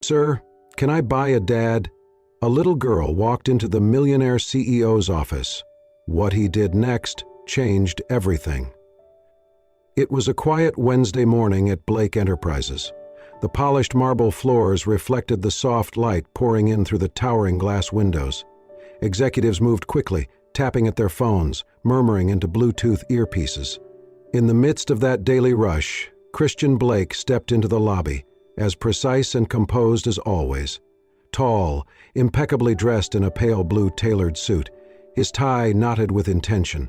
"Sir, can I buy a dad?" A little girl walked into the Millionaire CEO's office. What he did next changed everything. It was a quiet Wednesday morning at Blake Enterprises. The polished marble floors reflected the soft light pouring in through the towering glass windows. Executives moved quickly, tapping at their phones, murmuring into Bluetooth earpieces. In the midst of that daily rush, Christian Blake stepped into the lobby, as precise and composed as always. Tall, impeccably dressed in a pale blue tailored suit, his tie knotted with intention,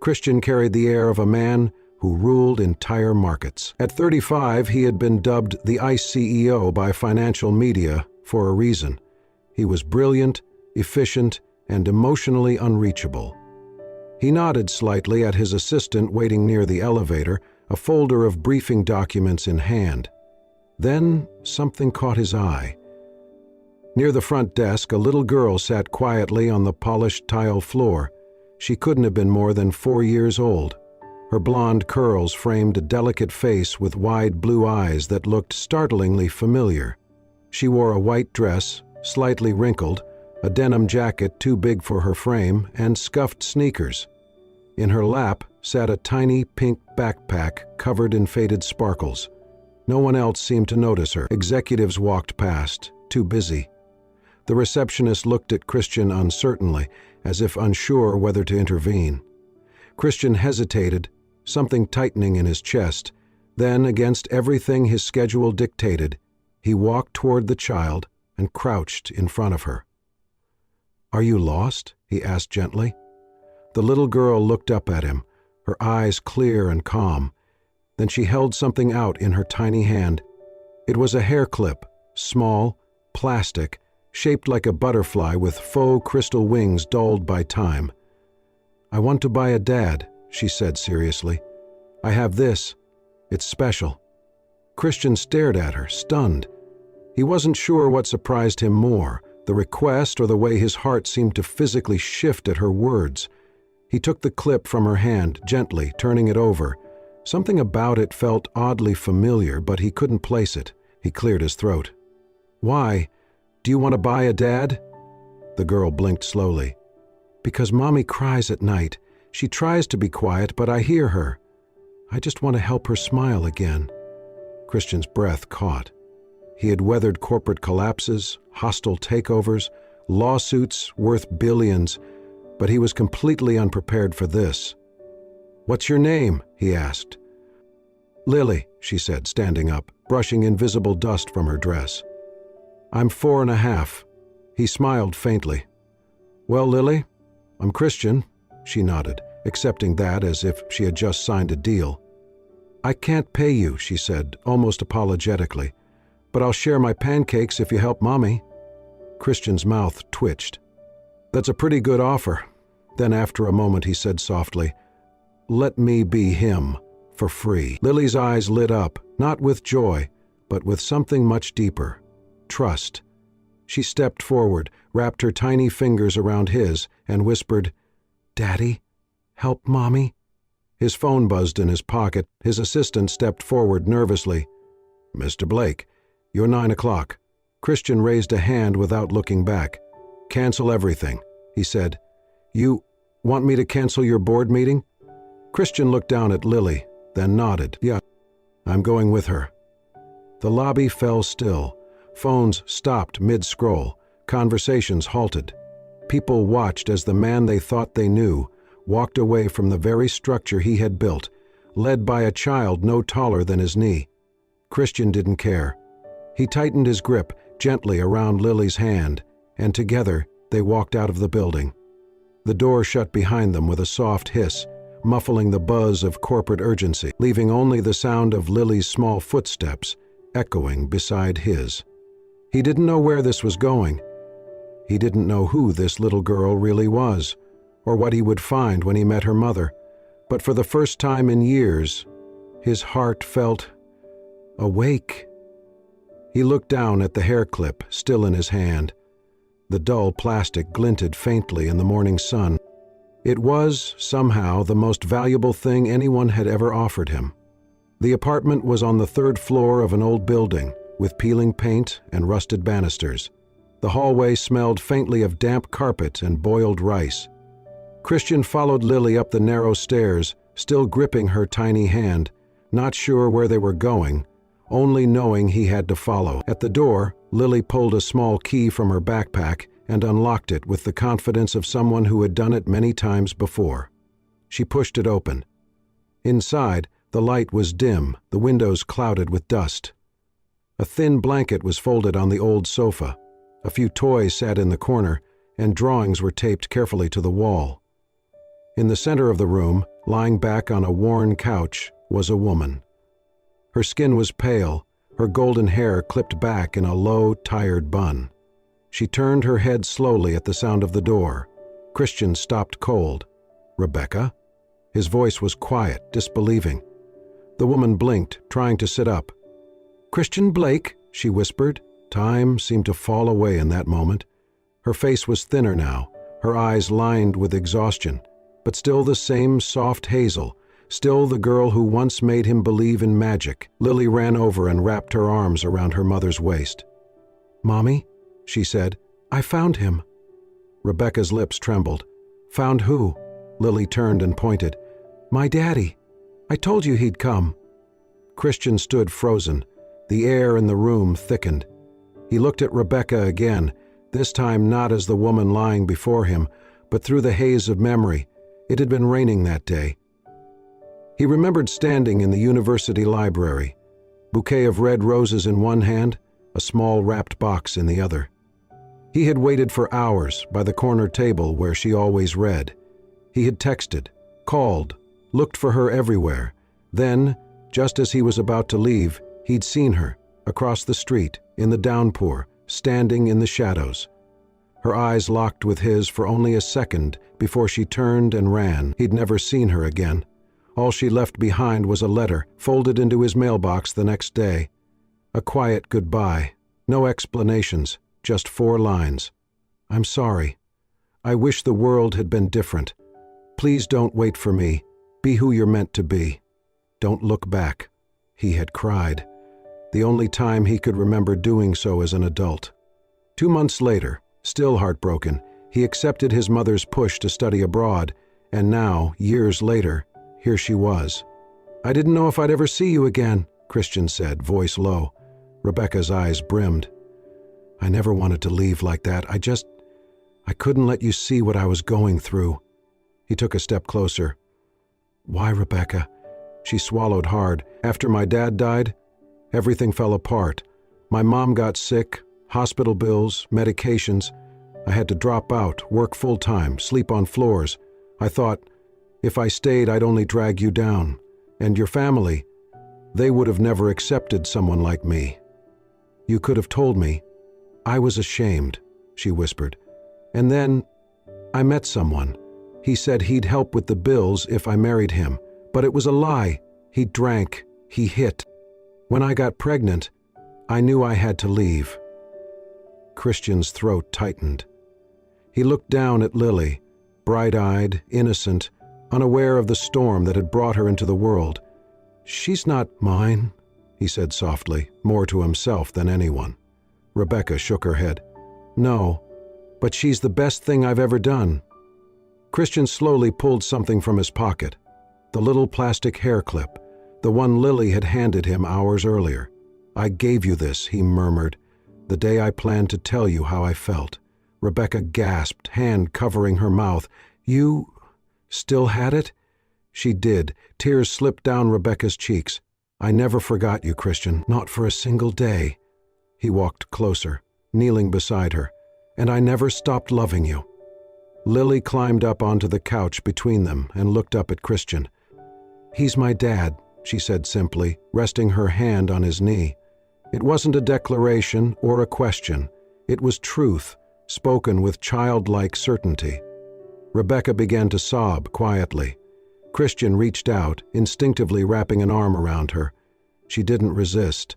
Christian carried the air of a man who ruled entire markets. At 35, he had been dubbed the ICE CEO by financial media for a reason. He was brilliant, efficient, and emotionally unreachable. He nodded slightly at his assistant waiting near the elevator, a folder of briefing documents in hand. Then something caught his eye. Near the front desk, a little girl sat quietly on the polished tile floor. She couldn't have been more than 4 years old. Her blonde curls framed a delicate face with wide blue eyes that looked startlingly familiar. She wore a white dress, slightly wrinkled, a denim jacket too big for her frame, and scuffed sneakers. In her lap sat a tiny pink backpack covered in faded sparkles. No one else seemed to notice her. Executives walked past, too busy. The receptionist looked at Christian uncertainly, as if unsure whether to intervene. Christian hesitated, something tightening in his chest. Then, against everything his schedule dictated, he walked toward the child and crouched in front of her. "Are you lost?" he asked gently. The little girl looked up at him, her eyes clear and calm. Then she held something out in her tiny hand. It was a hair clip, small, plastic, shaped like a butterfly with faux crystal wings dulled by time. "I want to buy a dad," she said seriously. "I have this. It's special." Christian stared at her, stunned. He wasn't sure what surprised him more, the request or the way his heart seemed to physically shift at her words. He took the clip from her hand, gently, turning it over. Something about it felt oddly familiar, but he couldn't place it. He cleared his throat. "Why? Do you want to buy a dad?" The girl blinked slowly. "Because Mommy cries at night. She tries to be quiet, but I hear her. I just want to help her smile again." Christian's breath caught. He had weathered corporate collapses, hostile takeovers, lawsuits worth billions, but he was completely unprepared for this. "What's your name?" he asked. "Lily," she said, standing up, brushing invisible dust from her dress. "I'm 4.5. He smiled faintly. "Well, Lily, I'm Christian," she nodded, accepting that as if she had just signed a deal. "I can't pay you," she said, almost apologetically, "but I'll share my pancakes if you help Mommy." Christian's mouth twitched. "That's a pretty good offer." Then after a moment he said softly, "Let me be him, for free." Lily's eyes lit up, not with joy, but with something much deeper. Trust. She stepped forward, wrapped her tiny fingers around his, and whispered, "Daddy, help Mommy?" His phone buzzed in his pocket. His assistant stepped forward nervously. "Mr. Blake, you're 9 o'clock." Christian raised a hand without looking back. "Cancel everything," he said. "You want me to cancel your board meeting?" Christian looked down at Lily, then nodded. "Yeah, I'm going with her." The lobby fell still. Phones stopped mid-scroll. Conversations halted. People watched as the man they thought they knew walked away from the very structure he had built, led by a child no taller than his knee. Christian didn't care. He tightened his grip gently around Lily's hand, and together they walked out of the building. The door shut behind them with a soft hiss, muffling the buzz of corporate urgency, leaving only the sound of Lily's small footsteps echoing beside his. He didn't know where this was going. He didn't know who this little girl really was, or what he would find when he met her mother, but for the first time in years, his heart felt awake. He looked down at the hair clip still in his hand. The dull plastic glinted faintly in the morning sun. It was, somehow, the most valuable thing anyone had ever offered him. The apartment was on the 3rd floor of an old building, with peeling paint and rusted banisters. The hallway smelled faintly of damp carpet and boiled rice. Christian followed Lily up the narrow stairs, still gripping her tiny hand, not sure where they were going, only knowing he had to follow. At the door, Lily pulled a small key from her backpack and unlocked it with the confidence of someone who had done it many times before. She pushed it open. Inside, the light was dim, the windows clouded with dust. A thin blanket was folded on the old sofa. A few toys sat in the corner, and drawings were taped carefully to the wall. In the center of the room, lying back on a worn couch, was a woman. Her skin was pale, her golden hair clipped back in a low, tired bun. She turned her head slowly at the sound of the door. Christian stopped cold. "Rebecca?" His voice was quiet, disbelieving. The woman blinked, trying to sit up. "Christian Blake," she whispered. Time seemed to fall away in that moment. Her face was thinner now, her eyes lined with exhaustion, but still the same soft hazel, still the girl who once made him believe in magic. Lily ran over and wrapped her arms around her mother's waist. "Mommy," she said, "I found him." Rebecca's lips trembled. "Found who?" Lily turned and pointed. "My daddy. I told you he'd come." Christian stood frozen. The air in the room thickened. He looked at Rebecca again, this time not as the woman lying before him, but through the haze of memory. It had been raining that day. He remembered standing in the university library, bouquet of red roses in one hand, a small wrapped box in the other. He had waited for hours by the corner table where she always read. He had texted, called, looked for her everywhere. Then, just as he was about to leave, he'd seen her, across the street, in the downpour, standing in the shadows. Her eyes locked with his for only a second before she turned and ran. He'd never seen her again. All she left behind was a letter, folded into his mailbox the next day. A quiet goodbye, no explanations, just 4 lines. "I'm sorry. I wish the world had been different. Please don't wait for me. Be who you're meant to be. Don't look back." He had cried, the only time he could remember doing so as an adult. 2 months later, still heartbroken, he accepted his mother's push to study abroad, and now, years later, here she was. "I didn't know if I'd ever see you again," Christian said, voice low. Rebecca's eyes brimmed. "I never wanted to leave like that. I couldn't let you see what I was going through." He took a step closer. "Why, Rebecca?" She swallowed hard. "After my dad died, everything fell apart. My mom got sick, hospital bills, medications. I had to drop out, work full-time, sleep on floors. I thought, if I stayed, I'd only drag you down. And your family, they would have never accepted someone like me. You could have told me." "I was ashamed," she whispered. "And then I met someone. He said he'd help with the bills if I married him. But it was a lie. He drank. He hit. When I got pregnant, I knew I had to leave." Christian's throat tightened. He looked down at Lily, bright-eyed, innocent, unaware of the storm that had brought her into the world. "She's not mine," he said softly, more to himself than anyone. Rebecca shook her head. "No, but she's the best thing I've ever done." Christian slowly pulled something from his pocket. The little plastic hair clip, the one Lily had handed him hours earlier. "I gave you this," he murmured, "the day I planned to tell you how I felt." Rebecca gasped, hand covering her mouth. "You still had it?" She did. Tears slipped down Rebecca's cheeks. "I never forgot you, Christian, not for a single day." He walked closer, kneeling beside her. "And I never stopped loving you." Lily climbed up onto the couch between them and looked up at Christian. "He's my dad," she said simply, resting her hand on his knee. It wasn't a declaration or a question. It was truth, spoken with childlike certainty. Rebecca began to sob quietly. Christian reached out, instinctively wrapping an arm around her. She didn't resist.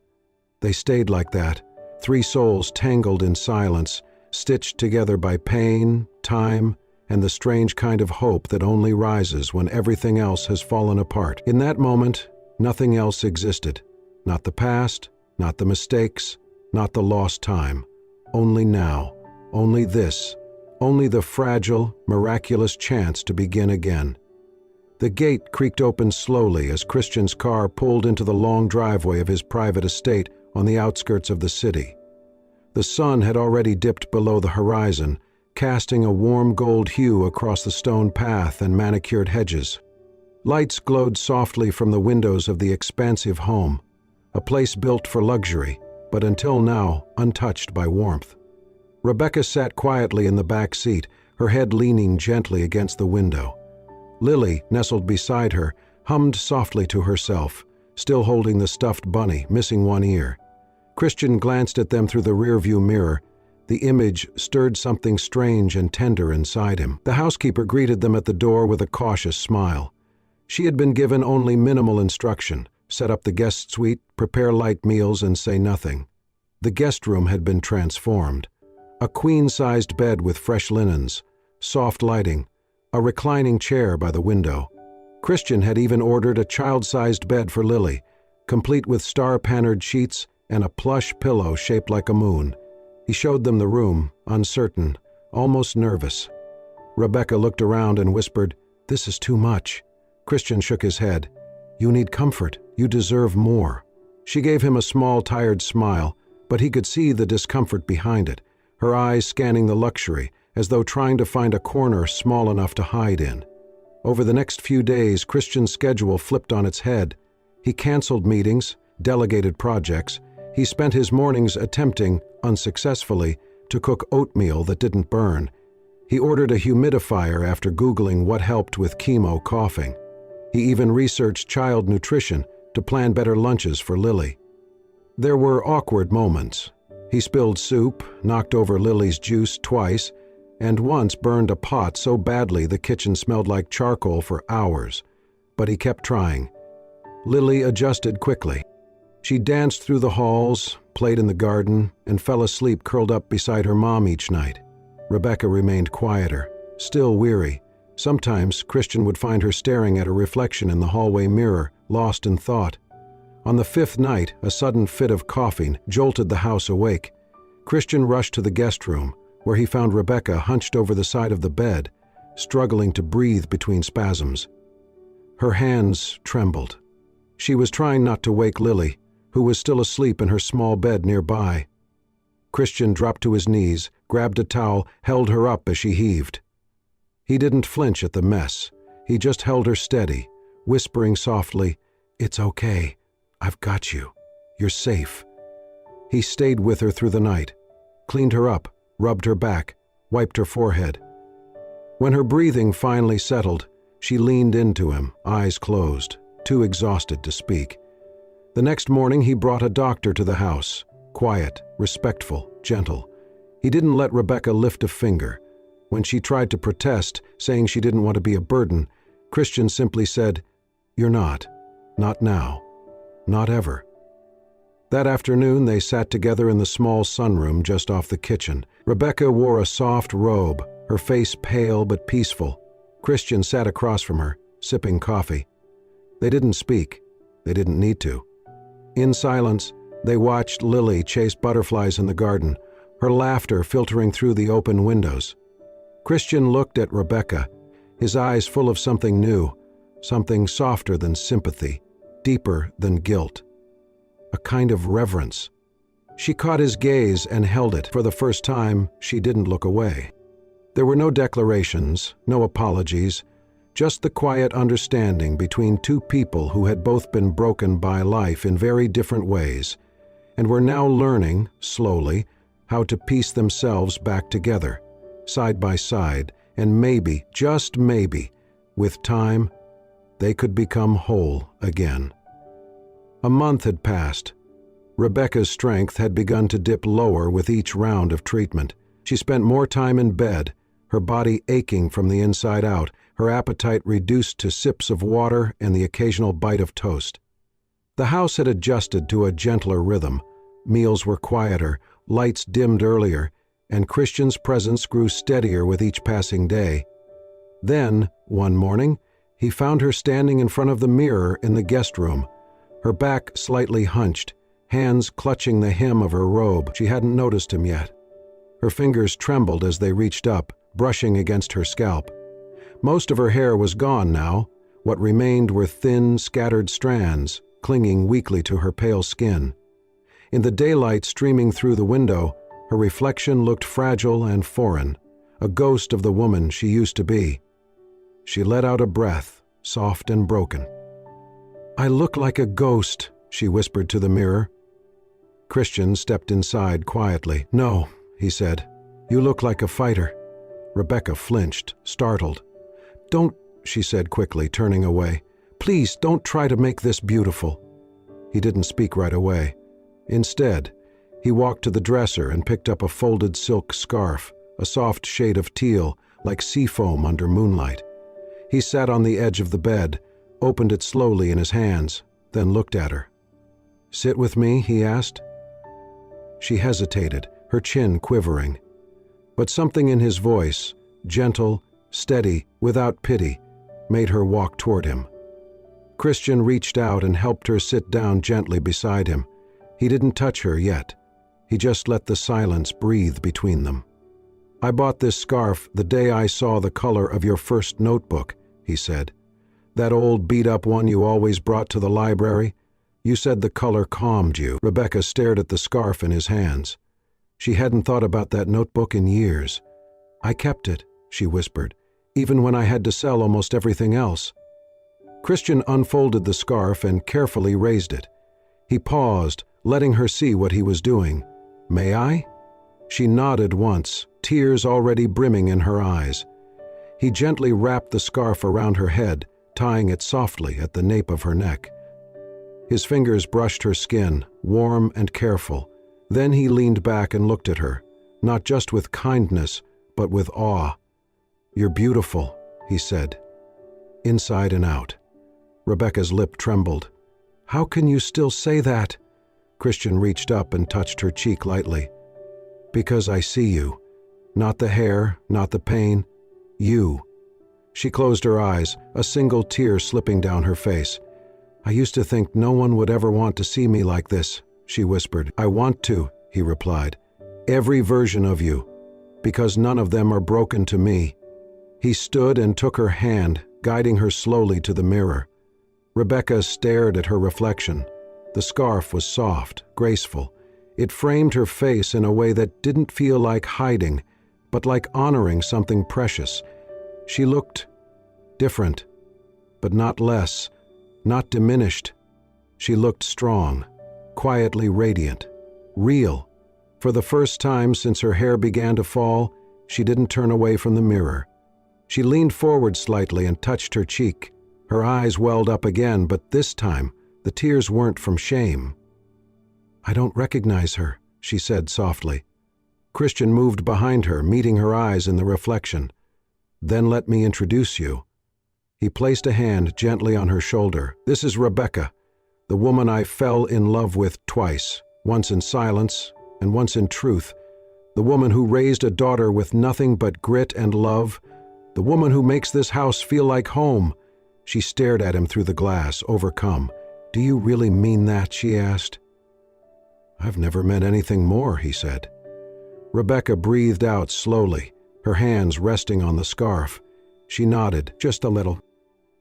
They stayed like that, 3 souls tangled in silence, stitched together by pain, time, and the strange kind of hope that only rises when everything else has fallen apart. In that moment, nothing else existed. Not the past, not the mistakes, not the lost time. Only now, only this, only the fragile, miraculous chance to begin again. The gate creaked open slowly as Christian's car pulled into the long driveway of his private estate on the outskirts of the city. The sun had already dipped below the horizon, casting a warm gold hue across the stone path and manicured hedges. Lights glowed softly from the windows of the expansive home, a place built for luxury, but until now untouched by warmth. Rebecca sat quietly in the back seat, her head leaning gently against the window. Lily, nestled beside her, hummed softly to herself, still holding the stuffed bunny, missing one ear. Christian glanced at them through the rearview mirror. The image stirred something strange and tender inside him. The housekeeper greeted them at the door with a cautious smile. She had been given only minimal instruction: set up the guest suite, prepare light meals, and say nothing. The guest room had been transformed. A queen-sized bed with fresh linens, soft lighting, a reclining chair by the window. Christian had even ordered a child-sized bed for Lily, complete with star-pannered sheets and a plush pillow shaped like a moon. He showed them the room, uncertain, almost nervous. Rebecca looked around and whispered, "This is too much." Christian shook his head. "You need comfort. You deserve more." She gave him a small, tired smile, but he could see the discomfort behind it, her eyes scanning the luxury, as though trying to find a corner small enough to hide in. Over the next few days, Christian's schedule flipped on its head. He canceled meetings, delegated projects. He spent his mornings attempting, unsuccessfully, to cook oatmeal that didn't burn. He ordered a humidifier after Googling what helped with chemo coughing. He even researched child nutrition to plan better lunches for Lily. There were awkward moments. He spilled soup, knocked over Lily's juice twice, and once burned a pot so badly the kitchen smelled like charcoal for hours. But he kept trying. Lily adjusted quickly. She danced through the halls, played in the garden, and fell asleep curled up beside her mom each night. Rebecca remained quieter, still weary. Sometimes Christian would find her staring at a reflection in the hallway mirror, lost in thought. On the fifth night, a sudden fit of coughing jolted the house awake. Christian rushed to the guest room, where he found Rebecca hunched over the side of the bed, struggling to breathe between spasms. Her hands trembled. She was trying not to wake Lily, who was still asleep in her small bed nearby. Christian dropped to his knees, grabbed a towel, held her up as she heaved. He didn't flinch at the mess. He just held her steady, whispering softly, "It's okay. I've got you. You're safe." He stayed with her through the night, cleaned her up, rubbed her back, wiped her forehead. When her breathing finally settled, she leaned into him, eyes closed, too exhausted to speak. The next morning he brought a doctor to the house, quiet, respectful, gentle. He didn't let Rebecca lift a finger. When she tried to protest, saying she didn't want to be a burden, Christian simply said, "You're not. Not now. Not ever." That afternoon they sat together in the small sunroom just off the kitchen. Rebecca wore a soft robe, her face pale but peaceful. Christian sat across from her, sipping coffee. They didn't speak. They didn't need to. In silence, they watched Lily chase butterflies in the garden, her laughter filtering through the open windows. Christian looked at Rebecca, his eyes full of something new, something softer than sympathy, deeper than guilt. A kind of reverence. She caught his gaze and held it. For the first time, she didn't look away. There were no declarations, no apologies, just the quiet understanding between two people who had both been broken by life in very different ways, and were now learning, slowly, how to piece themselves back together, side by side, and maybe, just maybe, with time, they could become whole again. A month had passed. Rebecca's strength had begun to dip lower with each round of treatment. She spent more time in bed, her body aching from the inside out, her appetite reduced to sips of water and the occasional bite of toast. The house had adjusted to a gentler rhythm. Meals were quieter, lights dimmed earlier, and Christian's presence grew steadier with each passing day. Then, one morning, he found her standing in front of the mirror in the guest room, her back slightly hunched, hands clutching the hem of her robe. She hadn't noticed him yet. Her fingers trembled as they reached up, brushing against her scalp. Most of her hair was gone now. What remained were thin, scattered strands, clinging weakly to her pale skin. In the daylight streaming through the window, her reflection looked fragile and foreign, a ghost of the woman she used to be. She let out a breath, soft and broken. "I look like a ghost," she whispered to the mirror. Christian stepped inside quietly. "No," he said. "You look like a fighter." Rebecca flinched, startled. "Don't," she said quickly, turning away. "Please, don't try to make this beautiful." He didn't speak right away. Instead, he walked to the dresser and picked up a folded silk scarf, a soft shade of teal, like sea foam under moonlight. He sat on the edge of the bed, opened it slowly in his hands, then looked at her. "Sit with me?" he asked. She hesitated, her chin quivering. But something in his voice, gentle, steady, without pity, made her walk toward him. Christian reached out and helped her sit down gently beside him. He didn't touch her yet. He just let the silence breathe between them. "I bought this scarf the day I saw the color of your first notebook," he said. "That old beat-up one you always brought to the library. You said the color calmed you." Rebecca stared at the scarf in his hands. She hadn't thought about that notebook in years. "I kept it," she whispered, "even when I had to sell almost everything else." Christian unfolded the scarf and carefully raised it. He paused, letting her see what he was doing. "May I?" She nodded once, tears already brimming in her eyes. He gently wrapped the scarf around her head, tying it softly at the nape of her neck. His fingers brushed her skin, warm and careful. Then he leaned back and looked at her, not just with kindness, but with awe. "You're beautiful," he said, "inside and out." Rebecca's lip trembled. "How can you still say that?" Christian reached up and touched her cheek lightly. "Because I see you. Not the hair, not the pain. You." She closed her eyes, a single tear slipping down her face. "I used to think no one would ever want to see me like this," she whispered. "I want to," he replied. "Every version of you. Because none of them are broken to me." He stood and took her hand, guiding her slowly to the mirror. Rebecca stared at her reflection. The scarf was soft, graceful. It framed her face in a way that didn't feel like hiding, but like honoring something precious. She looked different, but not less, not diminished. She looked strong, quietly radiant, real. For the first time since her hair began to fall, she didn't turn away from the mirror. She leaned forward slightly and touched her cheek. Her eyes welled up again, but this time the tears weren't from shame. "I don't recognize her," she said softly. Christian moved behind her, meeting her eyes in the reflection. "Then let me introduce you." He placed a hand gently on her shoulder. "This is Rebecca, the woman I fell in love with twice, once in silence and once in truth, the woman who raised a daughter with nothing but grit and love, the woman who makes this house feel like home." She stared at him through the glass, overcome. "Do you really mean that?" she asked. "I've never meant anything more," he said. Rebecca breathed out slowly, her hands resting on the scarf. She nodded, just a little.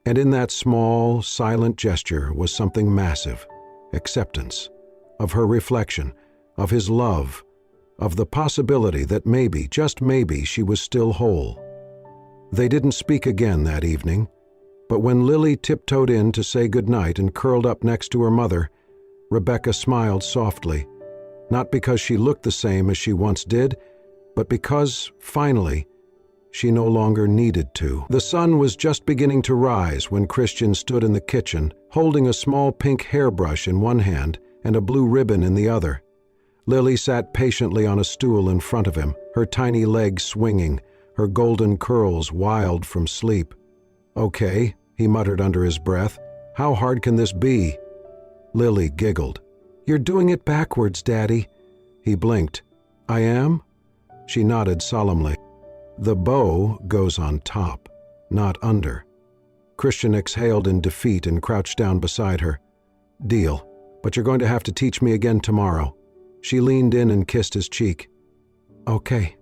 And in that small, silent gesture was something massive. Acceptance. Of her reflection, of his love, of the possibility that maybe, just maybe, she was still whole. They didn't speak again that evening. But when Lily tiptoed in to say goodnight and curled up next to her mother, Rebecca smiled softly, not because she looked the same as she once did, but because, finally, she no longer needed to. The sun was just beginning to rise when Christian stood in the kitchen, holding a small pink hairbrush in one hand and a blue ribbon in the other. Lily sat patiently on a stool in front of him, her tiny legs swinging, her golden curls wild from sleep. "Okay," he muttered under his breath. "How hard can this be?" Lily giggled. "You're doing it backwards, Daddy." He blinked. "I am?" She nodded solemnly. "The bow goes on top, not under." Christian exhaled in defeat and crouched down beside her. "Deal. but you're going to have to teach me again tomorrow." She leaned in and kissed his cheek. "Okay."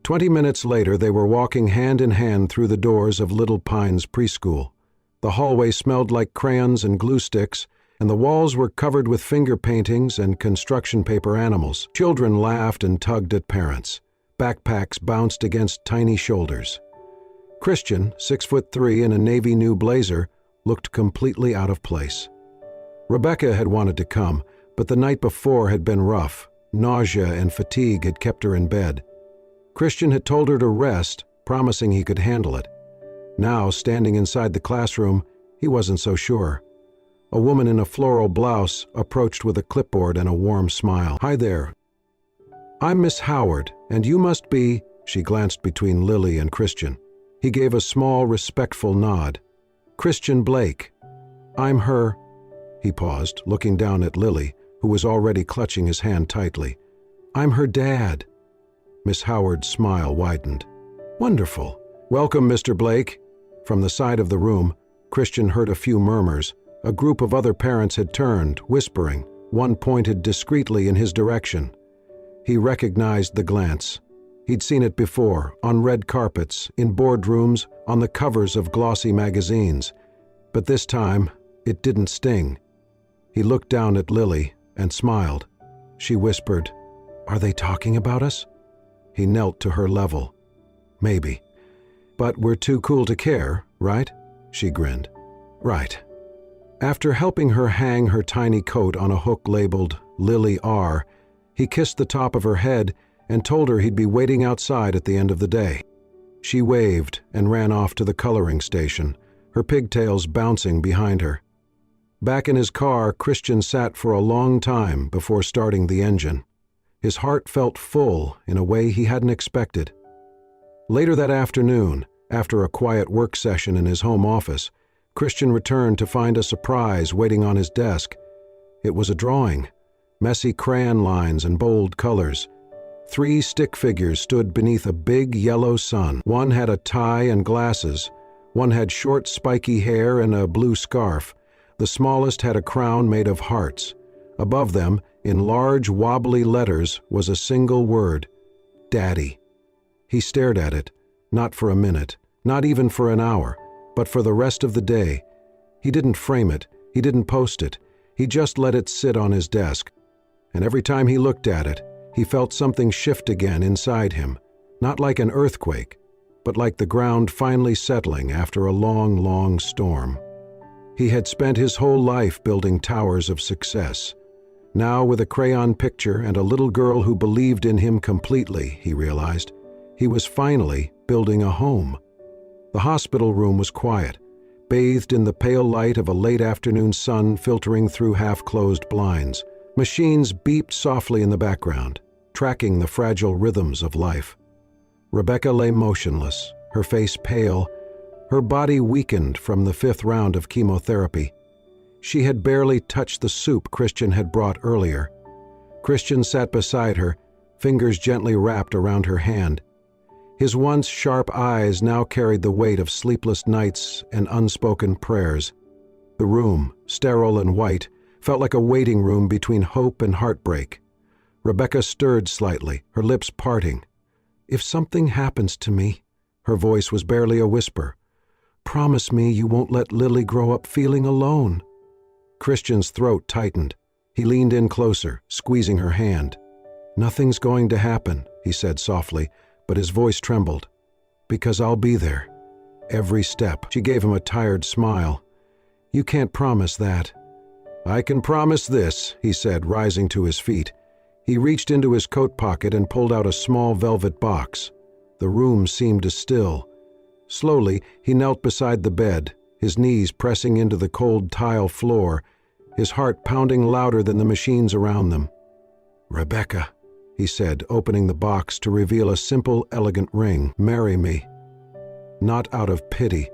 20 minutes later, they were walking hand in hand through the doors of Little Pines Preschool. The hallway smelled like crayons and glue sticks, and the walls were covered with finger paintings and construction paper animals. Children laughed and tugged at parents. Backpacks bounced against tiny shoulders. Christian, 6'3" in a navy new blazer, looked completely out of place. Rebecca had wanted to come, but the night before had been rough. Nausea and fatigue had kept her in bed. Christian had told her to rest, promising he could handle it. Now, standing inside the classroom, he wasn't so sure. A woman in a floral blouse approached with a clipboard and a warm smile. "Hi there. I'm Miss Howard, and you must be—" She glanced between Lily and Christian. He gave a small, respectful nod. "Christian Blake. I'm her—" He paused, looking down at Lily, who was already clutching his hand tightly. "I'm her dad." Miss Howard's smile widened. "Wonderful. Welcome, Mr. Blake." From the side of the room, Christian heard a few murmurs. A group of other parents had turned, whispering. One pointed discreetly in his direction. He recognized the glance. He'd seen it before, on red carpets, in boardrooms, on the covers of glossy magazines. But this time, it didn't sting. He looked down at Lily and smiled. She whispered, "Are they talking about us?" He knelt to her level. "Maybe. But we're too cool to care, right?" She grinned. "Right." After helping her hang her tiny coat on a hook labeled Lily R., he kissed the top of her head and told her he'd be waiting outside at the end of the day. She waved and ran off to the coloring station, her pigtails bouncing behind her. Back in his car, Christian sat for a long time before starting the engine. His heart felt full in a way he hadn't expected. Later that afternoon, after a quiet work session in his home office, Christian returned to find a surprise waiting on his desk. It was a drawing, messy crayon lines and bold colors. 3 stick figures stood beneath a big yellow sun. One had a tie and glasses. One had short, spiky hair and a blue scarf. The smallest had a crown made of hearts. Above them, in large, wobbly letters, was a single word, Daddy. He stared at it, not for a minute, not even for an hour, but for the rest of the day. He didn't frame it, he didn't post it, he just let it sit on his desk. And every time he looked at it, he felt something shift again inside him, not like an earthquake, but like the ground finally settling after a long, long storm. He had spent his whole life building towers of success. Now, with a crayon picture and a little girl who believed in him completely, he realized, he was finally building a home. The hospital room was quiet, bathed in the pale light of a late afternoon sun filtering through half-closed blinds. Machines beeped softly in the background, tracking the fragile rhythms of life. Rebecca lay motionless, her face pale, her body weakened from the 5th round of chemotherapy. She had barely touched the soup Christian had brought earlier. Christian sat beside her, fingers gently wrapped around her hand. His once sharp eyes now carried the weight of sleepless nights and unspoken prayers. The room, sterile and white, felt like a waiting room between hope and heartbreak. Rebecca stirred slightly, her lips parting. "If something happens to me," her voice was barely a whisper, "promise me you won't let Lily grow up feeling alone." Christian's throat tightened. He leaned in closer, squeezing her hand. "Nothing's going to happen," he said softly, but his voice trembled. "Because I'll be there. Every step." She gave him a tired smile. "You can't promise that." "I can promise this," he said, rising to his feet. He reached into his coat pocket and pulled out a small velvet box. The room seemed to still. Slowly, he knelt beside the bed, his knees pressing into the cold tile floor, his heart pounding louder than the machines around them. "Rebecca," he said, opening the box to reveal a simple, elegant ring. "Marry me. Not out of pity.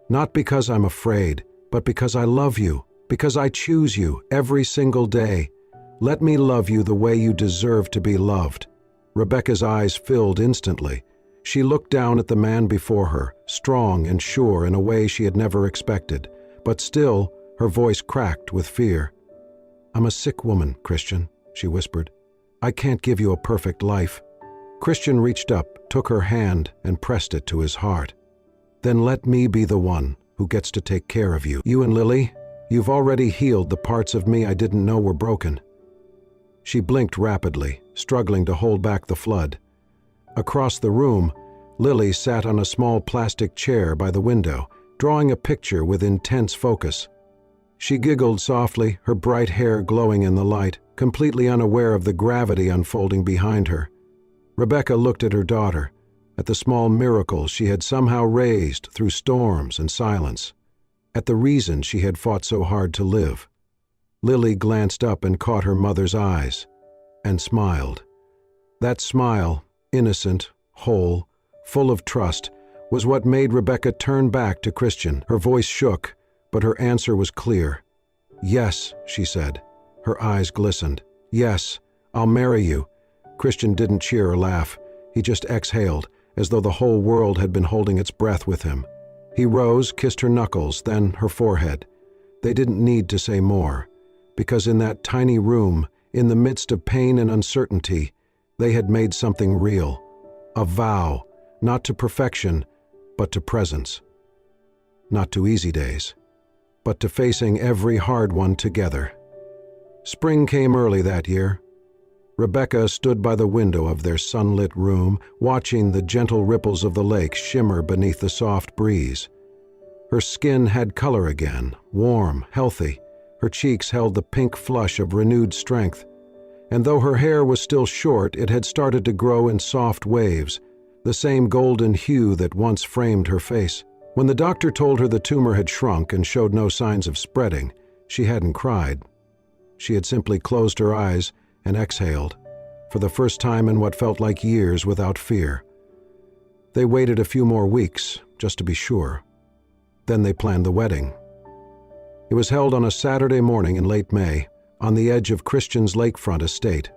Not because I'm afraid, but because I love you, because I choose you every single day. Let me love you the way you deserve to be loved." Rebecca's eyes filled instantly. She looked down at the man before her, strong and sure in a way she had never expected, but still, her voice cracked with fear. "I'm a sick woman, Christian," she whispered. "I can't give you a perfect life." Christian reached up, took her hand, and pressed it to his heart. "Then let me be the one who gets to take care of you. You and Lily, you've already healed the parts of me I didn't know were broken." She blinked rapidly, struggling to hold back the flood. Across the room, Lily sat on a small plastic chair by the window, drawing a picture with intense focus. She giggled softly, her bright hair glowing in the light, completely unaware of the gravity unfolding behind her. Rebecca looked at her daughter, at the small miracle she had somehow raised through storms and silence, at the reason she had fought so hard to live. Lily glanced up and caught her mother's eyes, and smiled. That smile, innocent, whole, full of trust, was what made Rebecca turn back to Christian. Her voice shook, but her answer was clear. "Yes," she said. Her eyes glistened. "Yes, I'll marry you." Christian didn't cheer or laugh. He just exhaled, as though the whole world had been holding its breath with him. He rose, kissed her knuckles, then her forehead. They didn't need to say more, because in that tiny room, in the midst of pain and uncertainty, they had made something real. A vow, not to perfection, but to presence. Not to easy days, but to facing every hard one together. Spring came early that year. Rebecca stood by the window of their sunlit room, watching the gentle ripples of the lake shimmer beneath the soft breeze. Her skin had color again, warm, healthy. Her cheeks held the pink flush of renewed strength. And though her hair was still short, it had started to grow in soft waves, the same golden hue that once framed her face. When the doctor told her the tumor had shrunk and showed no signs of spreading, she hadn't cried. She had simply closed her eyes and exhaled, for the first time in what felt like years, without fear. They waited a few more weeks, just to be sure. Then they planned the wedding. It was held on a Saturday morning in late May, on the edge of Christian's lakefront estate.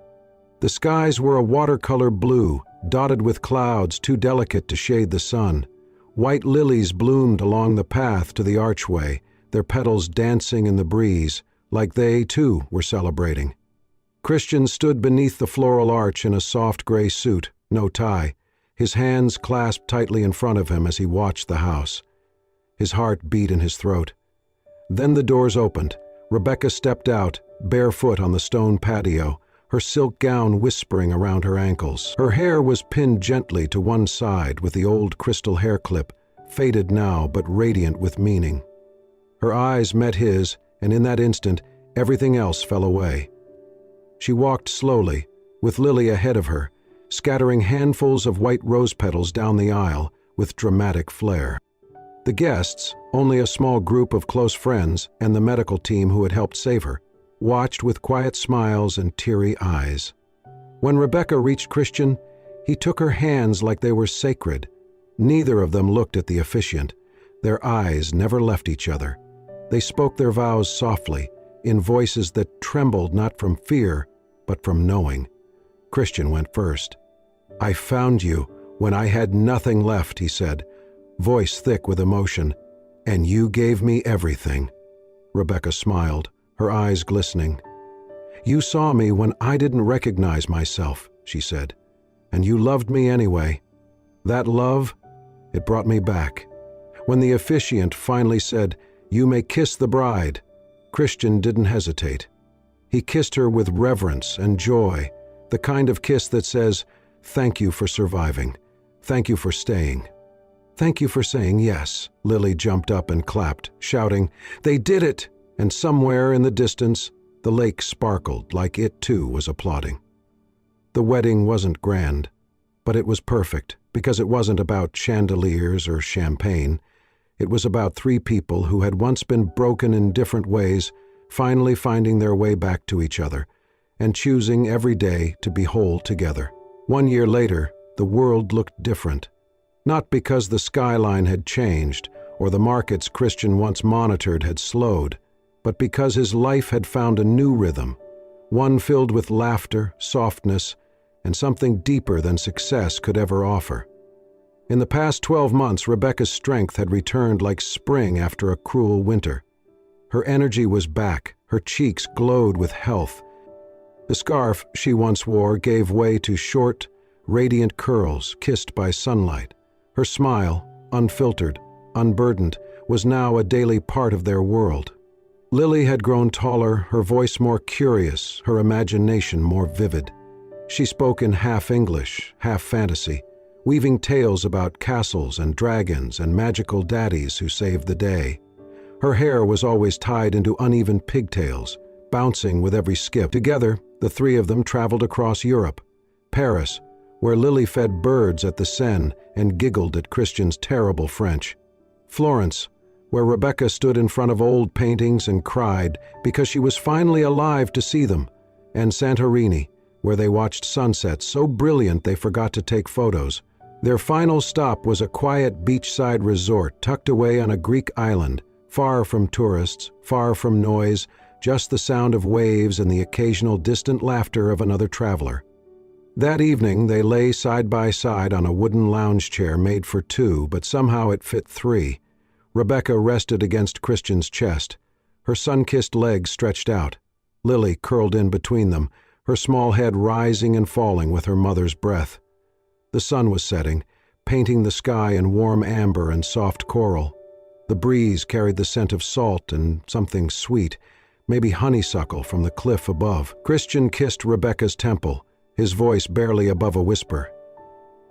The skies were a watercolor blue, dotted with clouds too delicate to shade the sun. White lilies bloomed along the path to the archway, their petals dancing in the breeze, like they, too, were celebrating. Christian stood beneath the floral arch in a soft gray suit, no tie, his hands clasped tightly in front of him as he watched the house. His heart beat in his throat. Then the doors opened. Rebecca stepped out, barefoot on the stone patio, her silk gown whispering around her ankles. Her hair was pinned gently to one side with the old crystal hair clip, faded now but radiant with meaning. Her eyes met his, and in that instant, everything else fell away. She walked slowly, with Lily ahead of her, scattering handfuls of white rose petals down the aisle with dramatic flair. The guests, only a small group of close friends and the medical team who had helped save her, watched with quiet smiles and teary eyes. When Rebecca reached Christian, he took her hands like they were sacred. Neither of them looked at the officiant. Their eyes never left each other. They spoke their vows softly, in voices that trembled not from fear, but from knowing. Christian went first. "I found you when I had nothing left," he said, voice thick with emotion, "and you gave me everything." Rebecca smiled, her eyes glistening. "You saw me when I didn't recognize myself," she said, "and you loved me anyway. That love, it brought me back." When the officiant finally said, "You may kiss the bride," Christian didn't hesitate. He kissed her with reverence and joy, the kind of kiss that says, "Thank you for surviving. Thank you for staying. Thank you for saying yes." Lily jumped up and clapped, shouting, "They did it!" And somewhere in the distance, the lake sparkled like it too was applauding. The wedding wasn't grand, but it was perfect because it wasn't about chandeliers or champagne. It was about three people who had once been broken in different ways, finally finding their way back to each other, and choosing every day to be whole together. 1 year later, the world looked different. Not because the skyline had changed, or the markets Christian once monitored had slowed, but because his life had found a new rhythm, one filled with laughter, softness, and something deeper than success could ever offer. In the past 12 months, Rebecca's strength had returned like spring after a cruel winter. Her energy was back, her cheeks glowed with health. The scarf she once wore gave way to short, radiant curls kissed by sunlight. Her smile, unfiltered, unburdened, was now a daily part of their world. Lily had grown taller, her voice more curious, her imagination more vivid. She spoke in half English, half fantasy, weaving tales about castles and dragons and magical daddies who saved the day. Her hair was always tied into uneven pigtails, bouncing with every skip. Together, the three of them traveled across Europe. Paris, where Lily fed birds at the Seine and giggled at Christian's terrible French. Florence, where Rebecca stood in front of old paintings and cried because she was finally alive to see them. And Santorini, where they watched sunsets so brilliant they forgot to take photos. Their final stop was a quiet beachside resort tucked away on a Greek island, far from tourists, far from noise, just the sound of waves and the occasional distant laughter of another traveler. That evening they lay side by side on a wooden lounge chair made for two, but somehow it fit three. Rebecca rested against Christian's chest, her sun-kissed legs stretched out. Lily curled in between them, her small head rising and falling with her mother's breath. The sun was setting, painting the sky in warm amber and soft coral. The breeze carried the scent of salt and something sweet, maybe honeysuckle from the cliff above. Christian kissed Rebecca's temple, his voice barely above a whisper.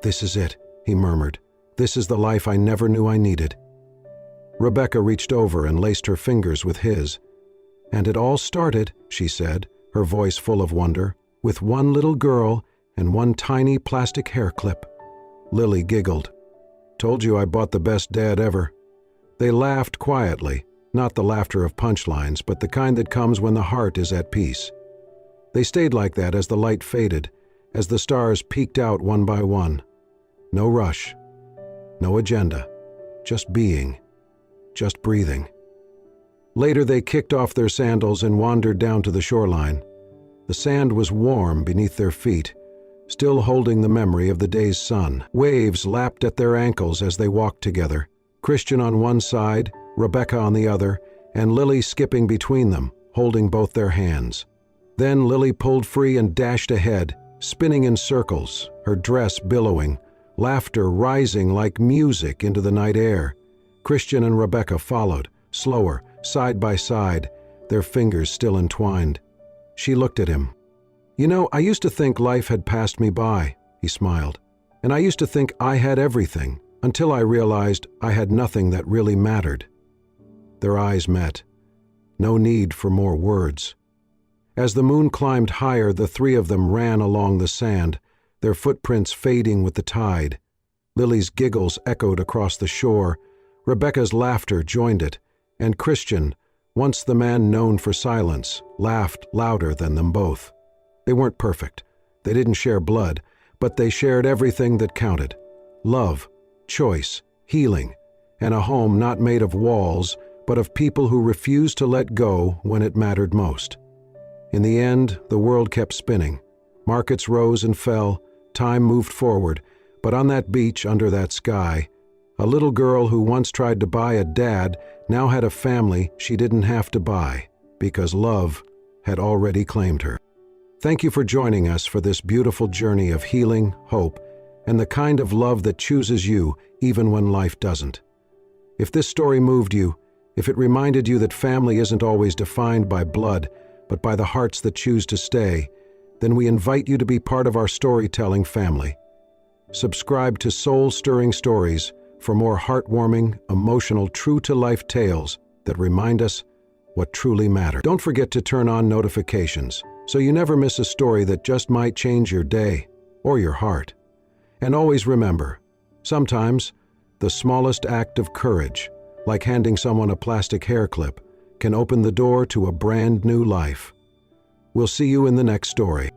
"This is it," he murmured. "This is the life I never knew I needed." Rebecca reached over and laced her fingers with his. "And it all started," she said, her voice full of wonder, "with one little girl and one tiny plastic hair clip." Lily giggled. "Told you I bought the best dad ever." They laughed quietly, not the laughter of punchlines, but the kind that comes when the heart is at peace. They stayed like that as the light faded, as the stars peeked out one by one. No rush, no agenda, just being, just breathing. Later they kicked off their sandals and wandered down to the shoreline. The sand was warm beneath their feet, still holding the memory of the day's sun. Waves lapped at their ankles as they walked together, Christian on one side, Rebecca on the other, and Lily skipping between them, holding both their hands. Then Lily pulled free and dashed ahead, spinning in circles, her dress billowing, laughter rising like music into the night air. Christian and Rebecca followed, slower, side by side, their fingers still entwined. She looked at him. "You know, I used to think life had passed me by," he smiled. "And I used to think I had everything, until I realized I had nothing that really mattered." Their eyes met. No need for more words. As the moon climbed higher, the three of them ran along the sand, their footprints fading with the tide. Lily's giggles echoed across the shore, Rebecca's laughter joined it, and Christian, once the man known for silence, laughed louder than them both. They weren't perfect. They didn't share blood, but they shared everything that counted. Love, choice, healing, and a home not made of walls, but of people who refused to let go when it mattered most. In the end, the world kept spinning. Markets rose and fell, time moved forward, but on that beach under that sky, a little girl who once tried to buy a dad now had a family she didn't have to buy, because love had already claimed her. Thank you for joining us for this beautiful journey of healing, hope, and the kind of love that chooses you even when life doesn't. If this story moved you, if it reminded you that family isn't always defined by blood, but by the hearts that choose to stay, then we invite you to be part of our storytelling family. Subscribe to Soul-Stirring Stories for more heartwarming, emotional, true-to-life tales that remind us what truly matters. Don't forget to turn on notifications so you never miss a story that just might change your day or your heart. And always remember, sometimes the smallest act of courage, like handing someone a plastic hair clip, can open the door to a brand new life. We'll see you in the next story.